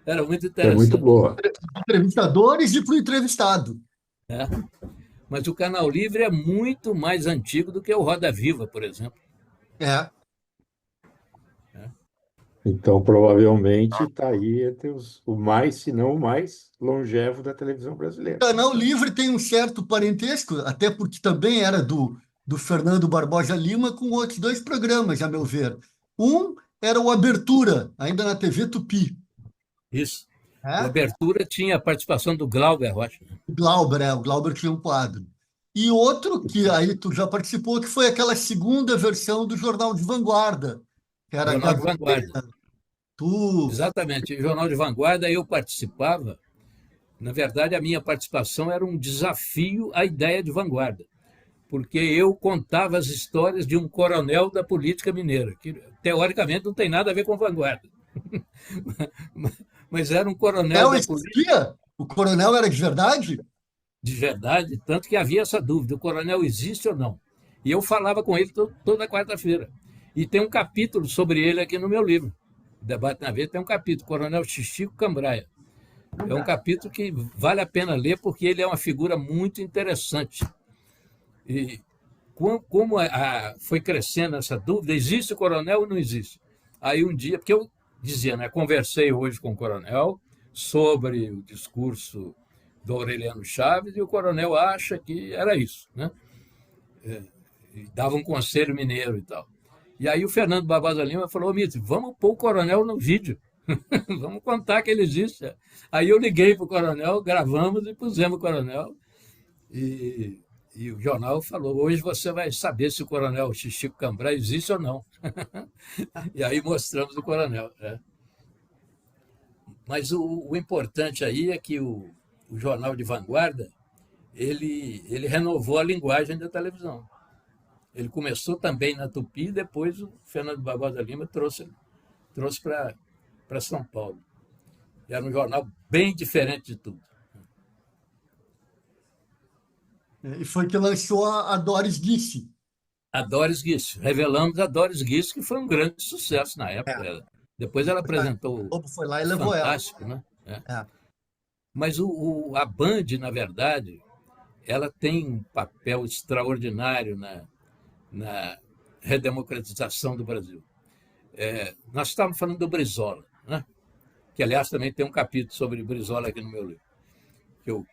Era muito É muito interessante. boa. Entrevistadores e para o entrevistado. Né? Mas o Canal Livre é muito mais antigo do que o Roda Viva, por exemplo. É. Então, provavelmente, está aí entre o mais, se não o mais longevo da televisão brasileira. O Canal Livre tem um certo parentesco, até porque também era do Fernando Barbosa Lima, com outros dois programas, a meu ver. Um era o Abertura, ainda na TV Tupi. Isso. O Né? Abertura tinha a participação do Glauber Rocha. O Glauber tinha um quadro. E outro que aí tu já participou, que foi aquela segunda versão do Jornal de Vanguarda, que era Jornal de Vanguarda. tu. Exatamente. O Jornal de Vanguarda eu participava. Na verdade, a minha participação era um desafio à ideia de vanguarda, porque eu contava as histórias de um coronel da política mineira, que teoricamente não tem nada a ver com vanguarda. Mas era um coronel da política Existia? O coronel era de verdade? de verdade, tanto que havia essa dúvida: o coronel existe ou não? E eu falava com ele toda quarta-feira. E tem um capítulo sobre ele aqui no meu livro. O Debate na Veja tem um capítulo, Coronel Chichico Cambraia. É um capítulo que vale a pena ler porque ele é uma figura muito interessante. E como foi crescendo essa dúvida, existe o coronel ou não existe? Aí um dia, porque eu dizia, né, conversei hoje com o coronel sobre o discurso do Aureliano Chaves e o coronel acha que era isso, né? E dava um conselho mineiro e tal. E aí o Fernando Barbosa Lima falou: Mitre, vamos pôr o coronel no vídeo. Vamos contar que ele existe. Aí eu liguei para o coronel, gravamos e pusemos o coronel. E o jornal falou: hoje você vai saber se o coronel Chichico Cambrai existe ou não. E aí mostramos o coronel. Né? Mas o importante aí é que o jornal de vanguarda ele renovou a linguagem da televisão. Ele começou também na Tupi e depois o Fernando Barbosa Lima trouxe para São Paulo. Era um jornal bem diferente de tudo. E foi que lançou a Doris Guice. A Doris Guice. Revelamos a Doris Guice, que foi um grande sucesso na época. Depois ela apresentou O Globo foi lá e o levou Fantástico, ela. Né? É. Mas a Band, na verdade, ela tem um papel extraordinário na redemocratização do Brasil. Nós estávamos falando do Brizola, né? Que, aliás, também tem um capítulo sobre Brizola aqui no meu livro, que eu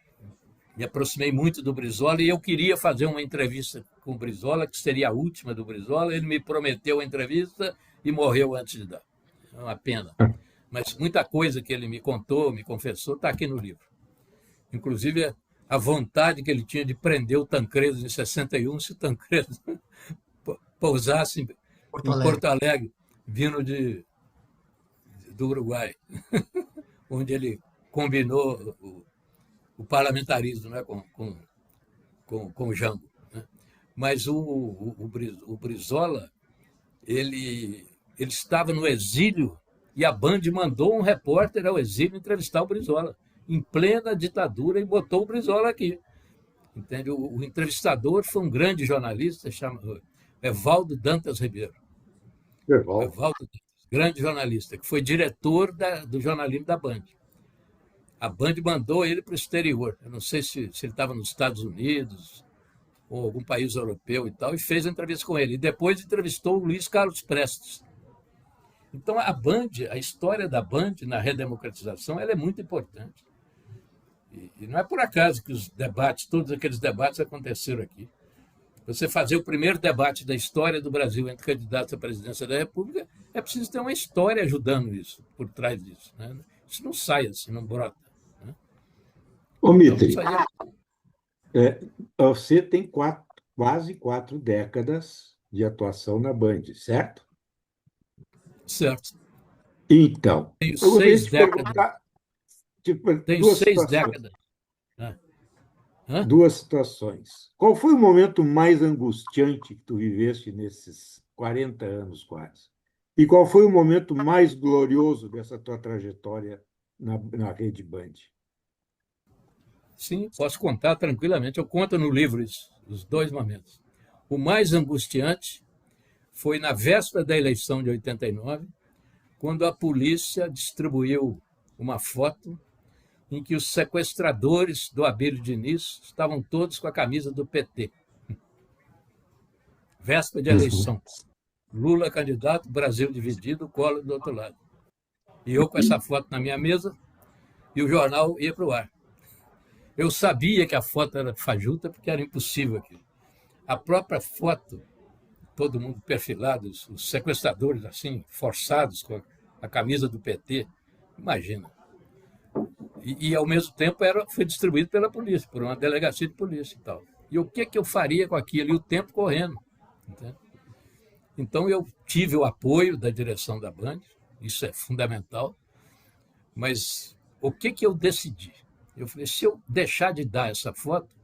me aproximei muito do Brizola e eu queria fazer uma entrevista com o Brizola, que seria a última do Brizola. Ele me prometeu a entrevista e morreu antes de dar. É uma pena. Mas muita coisa que ele me contou, me confessou, está aqui no livro. Inclusive a vontade que ele tinha de prender o Tancredo em 61, se o Tancredo pousasse em Porto Alegre, vindo do Uruguai, onde ele combinou o parlamentarismo, né, com o Jango. Né? Mas o Brizola, ele estava no exílio e a Band mandou um repórter ao exílio entrevistar o Brizola, em plena ditadura, e botou o Brizola aqui. Entende? O entrevistador foi um grande jornalista, chamado Evaldo Dantas Ribeiro. Evaldo Dantas, grande jornalista, que foi diretor do jornalismo da Band. A Band mandou ele para o exterior. Eu não sei se ele estava nos Estados Unidos ou algum país europeu e tal, e fez a entrevista com ele. E depois entrevistou o Luiz Carlos Prestes. Então, a Band, a história da Band na redemocratização, ela é muito importante. E não é por acaso que os debates, todos aqueles debates aconteceram aqui. Você fazer o primeiro debate da história do Brasil entre candidatos à presidência da República, é preciso ter uma história ajudando isso, por trás disso. Né? Isso não sai assim, não brota. Né? Ô, Mitri, você tem quase 4 décadas de atuação na Band, certo? Certo. Então, tenho 6 décadas. Tenho duas 6 décadas. Duas situações. Qual foi o momento mais angustiante que tu viveste nesses 40 anos quase? E qual foi o momento mais glorioso dessa tua trajetória na Rede Band? Sim, posso contar tranquilamente. Eu conto no livro isso, os 2 momentos. O mais angustiante foi na véspera da eleição de 89, quando a polícia distribuiu uma foto em que os sequestradores do Abílio Diniz estavam todos com a camisa do PT. Véspera de eleição. Lula candidato, Brasil dividido, Collor do outro lado. E eu com essa foto na minha mesa e o jornal ia para o ar. Eu sabia que a foto era fajuta porque era impossível aquilo. A própria foto, todo mundo perfilado, os sequestradores assim, forçados com a camisa do PT, imagina. E ao mesmo tempo, foi distribuído pela polícia, por uma delegacia de polícia e tal. E o que eu faria com aquilo? E o tempo correndo. Entende? Então, eu tive o apoio da direção da Band, isso é fundamental, mas o que eu decidi? Eu falei, se eu deixar de dar essa foto,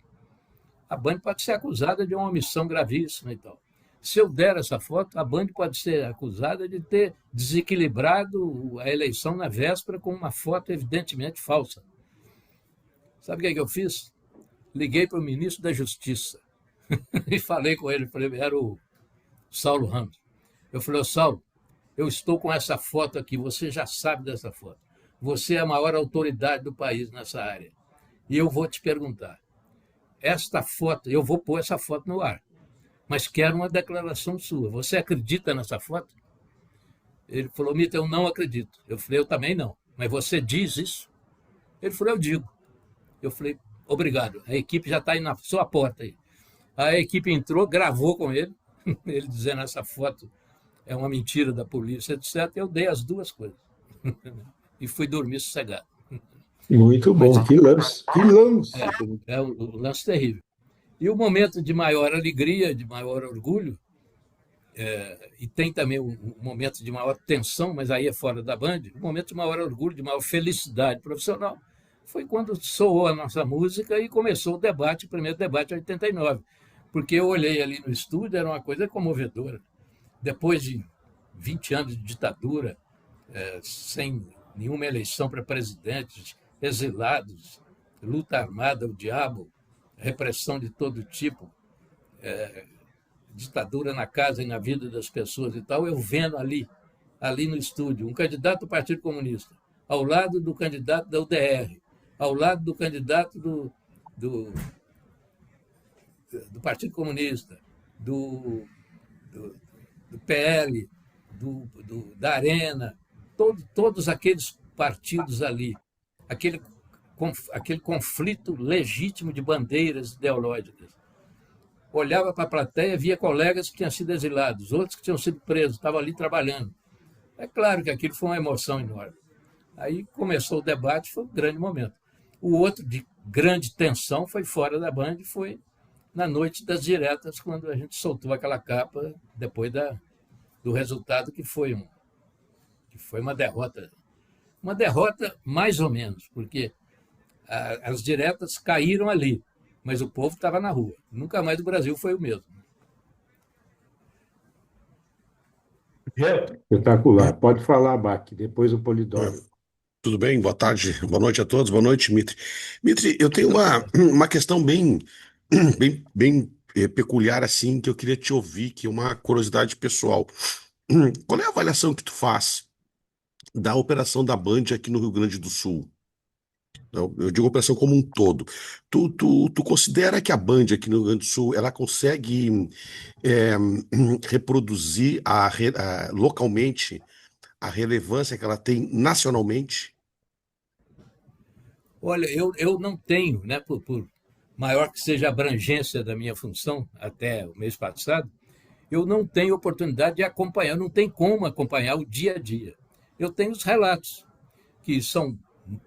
a Band pode ser acusada de uma omissão gravíssima e tal. Se eu der essa foto, a Band pode ser acusada de ter desequilibrado a eleição na véspera com uma foto evidentemente falsa. Sabe o que eu fiz? Liguei para o ministro da Justiça e falei com ele, era o Saulo Ramos. Eu falei, Saulo, eu estou com essa foto aqui, você já sabe dessa foto. Você é a maior autoridade do país nessa área. E eu vou te perguntar, esta foto, eu vou pôr essa foto no ar, mas quero uma declaração sua. Você acredita nessa foto? Ele falou, Mito, eu não acredito. Eu falei, eu também não. Mas você diz isso? Ele falou, eu digo. Eu falei, obrigado. A equipe já está aí na sua porta. Aí. A equipe entrou, gravou com ele, ele dizendo essa foto é uma mentira da polícia, etc. Eu dei as duas coisas. E fui dormir sossegado. Muito bom. Mas, que lance. Que lance. É um lance terrível. E o momento de maior alegria, de maior orgulho, e tem também um momento de maior tensão, mas aí é fora da Band, o momento de maior orgulho, de maior felicidade profissional, foi quando soou a nossa música e começou o primeiro debate de 89. Porque eu olhei ali no estúdio, era uma coisa comovedora. Depois de 20 anos de ditadura, sem nenhuma eleição para presidente, exilados, luta armada, o diabo, repressão de todo tipo, ditadura na casa e na vida das pessoas e tal, eu vendo ali no estúdio, um candidato do Partido Comunista, ao lado do candidato da UDR, ao lado do candidato do Partido Comunista, do PL, da Arena, todos aqueles partidos ali, aquele aquele conflito legítimo de bandeiras ideológicas. Olhava para a plateia, via colegas que tinham sido exilados, outros que tinham sido presos, estavam ali trabalhando. É claro que aquilo foi uma emoção enorme. Aí começou o debate, foi um grande momento. O outro, de grande tensão, foi fora da Band, foi na noite das diretas, quando a gente soltou aquela capa, depois do resultado, que foi uma derrota. Uma derrota mais ou menos, porque as diretas caíram ali, mas o povo estava na rua. Nunca mais o Brasil foi o mesmo. Espetacular. Pode falar, Bach, depois o Polidoro. Tudo bem? Boa tarde, boa noite a todos, boa noite, Mitri. Mitri, eu tenho uma questão bem peculiar assim, que eu queria te ouvir, que é uma curiosidade pessoal. Qual é a avaliação que tu faz da operação da Band aqui no Rio Grande do Sul? Eu digo operação como um todo. Tu considera que a Band aqui no Rio Grande do Sul, ela consegue é, reproduzir localmente a relevância que ela tem nacionalmente? Olha, eu não tenho, né, por maior que seja a abrangência da minha função até o mês passado, eu não tenho oportunidade de acompanhar, não tem como acompanhar o dia a dia. Eu tenho os relatos, que são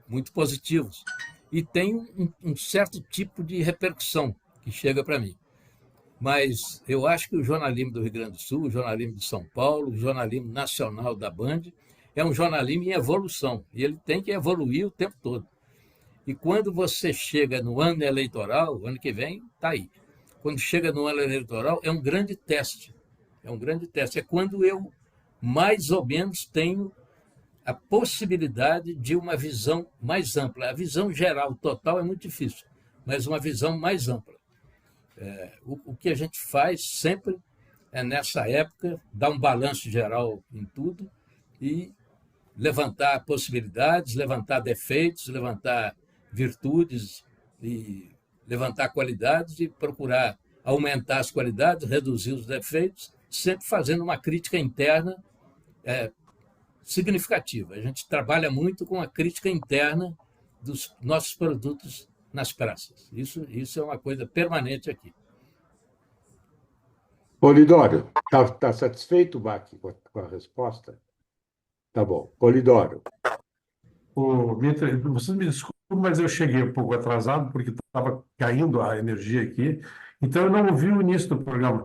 muito positivos, e tem um certo tipo de repercussão que chega para mim. Mas eu acho que o jornalismo do Rio Grande do Sul, o jornalismo de São Paulo, o jornalismo nacional da Band, é um jornalismo em evolução, e ele tem que evoluir o tempo todo. E quando você chega no ano eleitoral, o ano que vem está aí. Quando chega no ano eleitoral, é um grande teste. É um grande teste. É quando eu, mais ou menos, tenho a possibilidade de uma visão mais ampla. A visão geral, total, é muito difícil, mas uma visão mais ampla. O que a gente faz sempre é, nessa época, dar um balanço geral em tudo e levantar possibilidades, levantar defeitos, levantar virtudes e levantar qualidades e procurar aumentar as qualidades, reduzir os defeitos, sempre fazendo uma crítica interna significativa. A gente trabalha muito com a crítica interna dos nossos produtos nas praças. Isso é uma coisa permanente aqui. Polidoro, tá satisfeito, Bach, com a resposta? Tá bom. Polidoro. Mitri, vocês me desculpem, mas eu cheguei um pouco atrasado, porque estava caindo a energia aqui, então eu não ouvi o início do programa.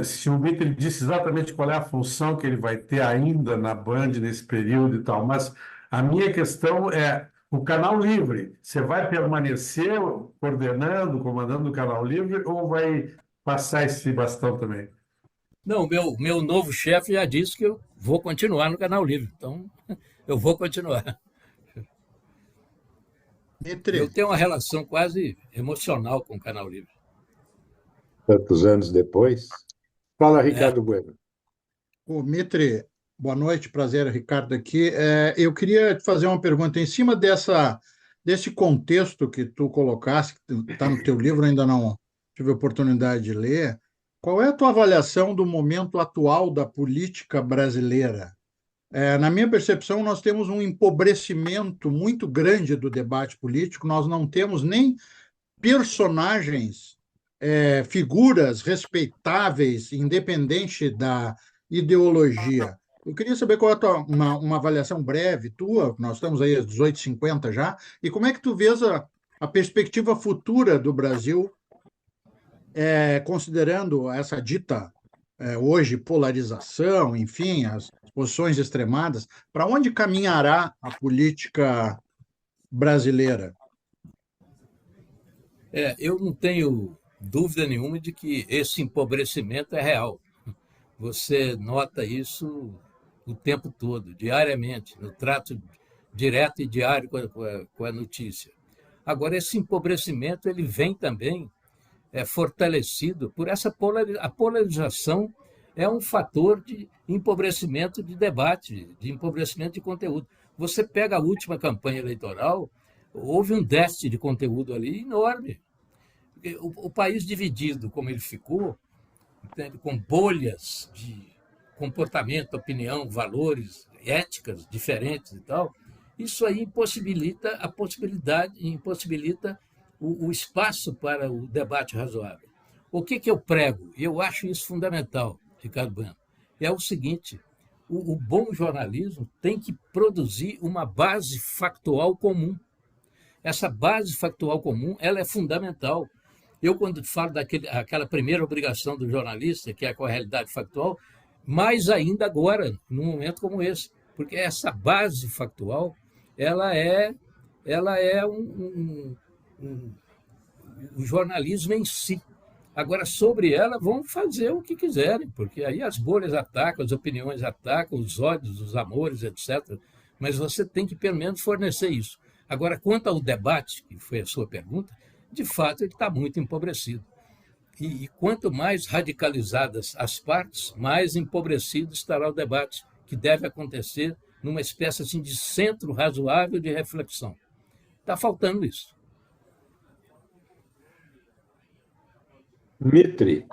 Se o Mitri disse exatamente qual é a função que ele vai ter ainda na Band nesse período e tal, mas a minha questão é o Canal Livre. Você vai permanecer coordenando, comandando o Canal Livre, ou vai passar esse bastão também? Não, meu novo chefe já disse que eu vou continuar no Canal Livre, então eu vou continuar. Eu tenho uma relação quase emocional com o Canal Livre. Tantos anos depois. Fala, Ricardo Bueno. Ô, Mitre, boa noite, prazer, Ricardo aqui. Eu queria te fazer uma pergunta em cima desse contexto que tu colocaste, que está no teu livro, ainda não tive a oportunidade de ler. Qual é a tua avaliação do momento atual da política brasileira? Na minha percepção, nós temos um empobrecimento muito grande do debate político, nós não temos nem personagens, figuras respeitáveis, independente da ideologia. Eu queria saber qual é uma avaliação breve tua, nós estamos aí às 18h50 já, e como é que tu vês a perspectiva futura do Brasil, considerando essa dita hoje polarização, enfim, as posições extremadas, para onde caminhará a política brasileira? Eu não tenho dúvida nenhuma de que esse empobrecimento é real. Você nota isso o tempo todo, diariamente, no trato direto e diário com a notícia. Agora, esse empobrecimento ele vem também fortalecido por a polarização é um fator de empobrecimento de debate, de empobrecimento de conteúdo. Você pega a última campanha eleitoral, houve um déficit de conteúdo ali enorme. O país dividido, como ele ficou, entende? Com bolhas de comportamento, opinião, valores, éticas diferentes e tal, Isso aí impossibilita o espaço para o debate razoável. O que eu prego? Eu acho isso fundamental, Ricardo Bueno. É o seguinte: o bom jornalismo tem que produzir uma base factual comum. Essa base factual comum, ela é fundamental. Eu, quando falo daquela primeira obrigação do jornalista, que é com a realidade factual, mais ainda agora, num momento como esse, porque essa base factual, ela é o jornalismo em si. Agora, sobre ela, vão fazer o que quiserem, porque aí as bolhas atacam, as opiniões atacam, os ódios, os amores, etc. Mas você tem que, pelo menos, fornecer isso. Agora, quanto ao debate, que foi a sua pergunta, de fato, ele está muito empobrecido. E quanto mais radicalizadas as partes, mais empobrecido estará o debate, que deve acontecer numa espécie assim, de centro razoável de reflexão. Está faltando isso. Mitre,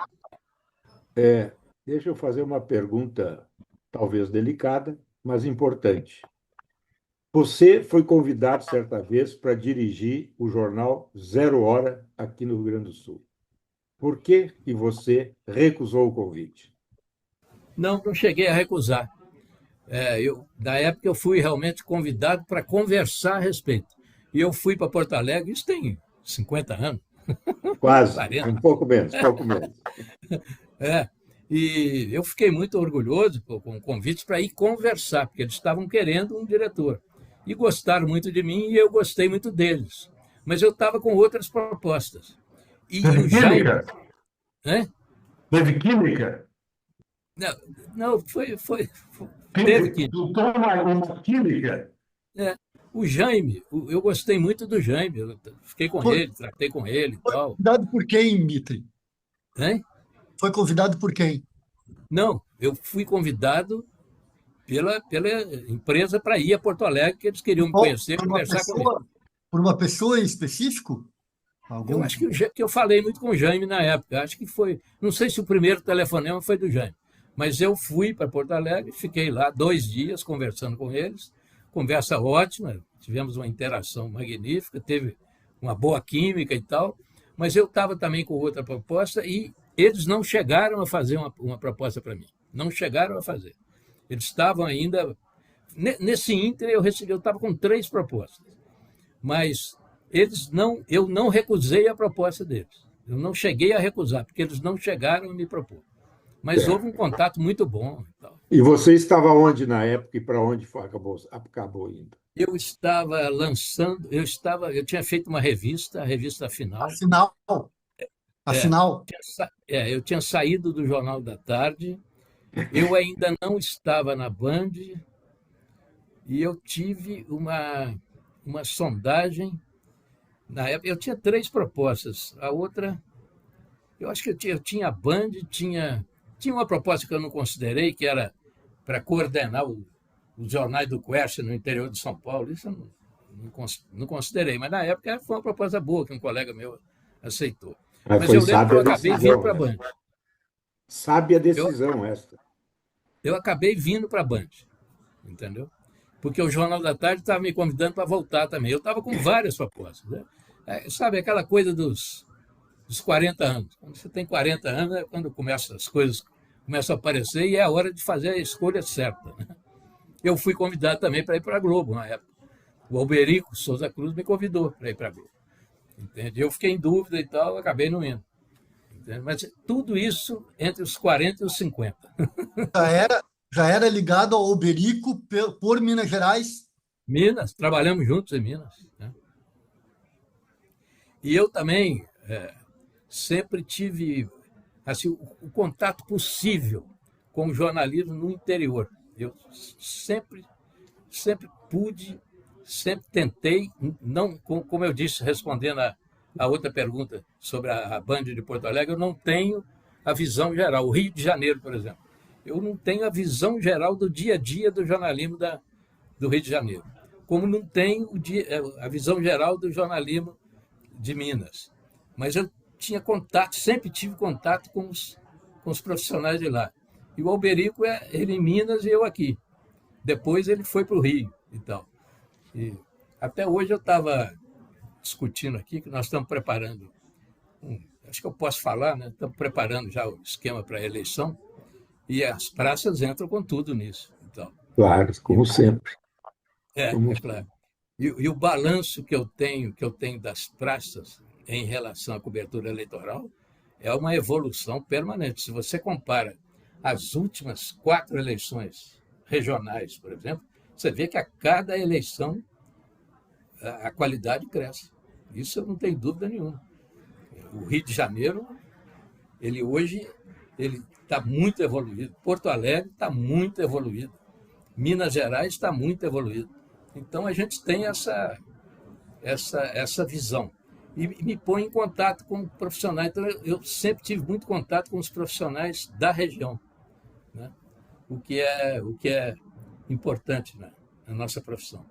deixa eu fazer uma pergunta, talvez delicada, mas importante. Você foi convidado certa vez para dirigir o jornal Zero Hora aqui no Rio Grande do Sul. Por que você recusou o convite? Não cheguei a recusar. Na época, eu fui realmente convidado para conversar a respeito. E eu fui para Porto Alegre, isso tem 50 anos. Quase, 40. um pouco menos. E eu fiquei muito orgulhoso com o convite para ir conversar, porque eles estavam querendo um diretor. E gostaram muito de mim e eu gostei muito deles. Mas eu estava com outras propostas. E Teve o Jaime... química? Teve química? Não, teve química. Uma química? O Jaime, eu gostei muito do Jaime, eu fiquei com ele, tratei com ele e tal. Foi convidado por quem, Mitre? Foi convidado por quem? Não, eu fui convidado pela empresa para ir a Porto Alegre, que eles queriam me conhecer, conversar comigo. Por uma pessoa em específico? Eu acho que eu falei muito com o Jaime na época, acho que foi, não sei se o primeiro telefonema foi do Jaime, mas eu fui para Porto Alegre, fiquei lá 2 dias conversando com eles, conversa ótima, tivemos uma interação magnífica, teve uma boa química e tal, mas eu estava também com outra proposta e eles não chegaram a fazer uma proposta para mim, não chegaram a fazer. Eles estavam ainda... Nesse ínter, eu estava com 3 propostas, mas eu não recusei a proposta deles. Eu não cheguei a recusar, porque eles não chegaram a me propor. Mas houve um contato muito bom. E você estava onde na época e para onde acabou indo? Eu estava lançando, eu tinha feito uma revista, a revista Afinal. Afinal? Eu tinha saído do Jornal da Tarde, eu ainda não estava na Band, e eu tive uma sondagem. Na época, eu tinha 3 propostas. A outra, eu acho que eu tinha a Band, tinha uma proposta que eu não considerei, que era para coordenar os jornais do Quercia no interior de São Paulo. Isso eu não considerei, mas na época foi uma proposta boa que um colega meu aceitou. Mas eu lembro que eu acabei vindo para a Band. Sabe a decisão esta. Eu acabei vindo para a Band, entendeu? Porque o Jornal da Tarde estava me convidando para voltar também. Eu estava com várias propostas. Né? Sabe, aquela coisa dos 40 anos. Quando você tem 40 anos, é quando as coisas começam a aparecer e é a hora de fazer a escolha certa. Né? Eu fui convidado também para ir para a Globo na época. O Alberico Souza Cruz me convidou para ir para a Globo. Entende? Eu fiquei em dúvida e tal, acabei não indo. Entende? Mas tudo isso entre os 40 e os 50. Já era ligado ao Alberico por Minas Gerais? Minas, trabalhamos juntos em Minas. Né? E eu também sempre tive assim, o contato possível com o jornalismo no interior. Eu sempre pude, sempre tentei, não, como eu disse, respondendo a outra pergunta sobre a Band de Porto Alegre, eu não tenho a visão geral. O Rio de Janeiro, por exemplo. Eu não tenho a visão geral do dia a dia do jornalismo do Rio de Janeiro, como não tenho a visão geral do jornalismo de Minas. Mas eu tinha contato, sempre tive contato com os profissionais de lá. E o Alberico, ele em Minas e eu aqui. Depois ele foi para o Rio e tal. E até hoje eu estava discutindo aqui que nós estamos preparando, acho que eu posso falar, né? Estamos preparando já o esquema para a eleição e as praças entram com tudo nisso. Então, Claro, como sempre. é Como claro. E o balanço que eu tenho das praças em relação à cobertura eleitoral é uma evolução permanente. Se você compara as últimas 4 eleições regionais, por exemplo, você vê que a cada eleição a qualidade cresce. Isso eu não tenho dúvida nenhuma. O Rio de Janeiro, ele hoje está muito evoluído. Porto Alegre está muito evoluído. Minas Gerais está muito evoluído. Então a gente tem essa visão. E me põe em contato com profissionais. Então eu sempre tive muito contato com os profissionais da região, né? O que é importante, né, na nossa profissão.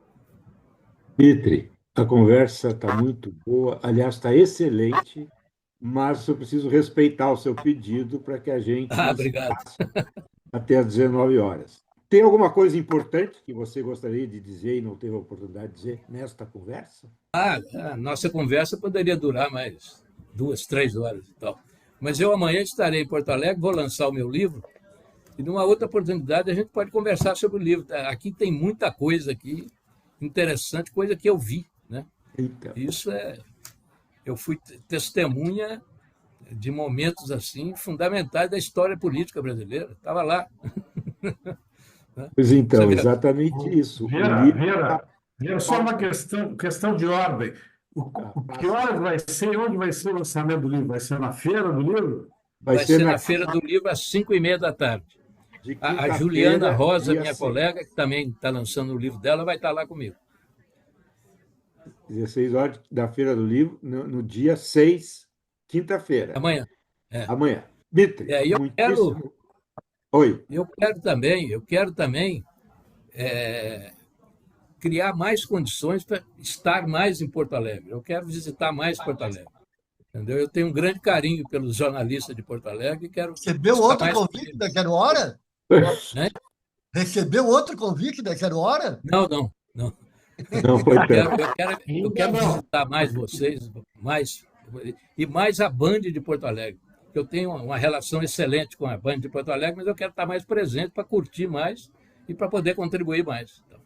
Mitre, a conversa está muito boa, aliás, está excelente, mas eu preciso respeitar o seu pedido para que a gente Obrigado. até às 19 horas. Tem alguma coisa importante que você gostaria de dizer e não teve a oportunidade de dizer nesta conversa? A nossa conversa poderia durar mais 2, 3 horas e tal. Mas eu amanhã estarei em Porto Alegre, vou lançar o meu livro, e numa outra oportunidade a gente pode conversar sobre o livro. Aqui tem muita coisa aqui interessante, coisa que eu vi, né? Então, Isso eu fui testemunha de momentos assim fundamentais da história política brasileira. Estava lá. pois Você então, vê, exatamente isso. O Vera, só uma questão de ordem. Que horas vai ser e onde vai ser o lançamento do livro? Vai ser na feira do livro? vai vai ser ser na Feira do Livro às 5h30 da tarde. de A Juliana quinta-feira, Rosa, dia minha 6. colega, que também está lançando o livro dela, vai estar lá comigo. 16 horas da Feira do Livro, no dia 6, quinta-feira. Amanhã. Amanhã. Mitre, E eu muitíssimo. Oi. Eu quero também criar mais condições para estar mais em Porto Alegre. Eu quero visitar mais Porto Alegre. Entendeu? Eu tenho um grande carinho pelos jornalistas de Porto Alegre e quero Recebeu estar outro mais com convite eles. da Zero Hora? Né? Recebeu outro convite da Zero Hora? Não. Não foi Eu tanto. quero visitar mais vocês, e mais a Band de Porto Alegre. Eu tenho uma relação excelente com a Band de Porto Alegre, mas eu quero estar mais presente para curtir mais e para poder contribuir mais. Então,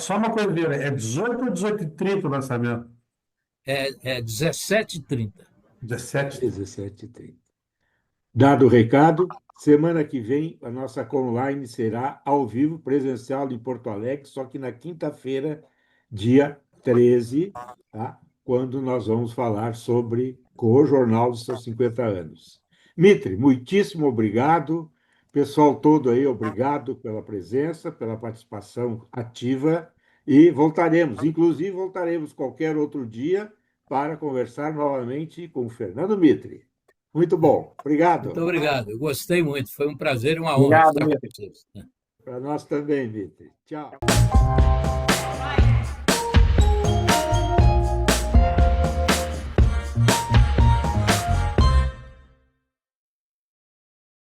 Só uma coisa, Vera, é 18 ou 18h30 o lançamento? é 17h30. 17h30. 17h30. Dado o recado, semana que vem a nossa online será ao vivo, presencial em Porto Alegre, só que na quinta-feira, dia 13, tá? Quando nós vamos falar sobre o Jornal dos seus 50 anos. Mitre, muitíssimo obrigado. Pessoal todo aí, obrigado pela presença, pela participação ativa e voltaremos qualquer outro dia para conversar novamente com o Fernando Mitre. Muito bom. Obrigado. Muito obrigado. Eu gostei muito. Foi um prazer e uma honra estar com vocês. Para nós também, Mitre. Tchau.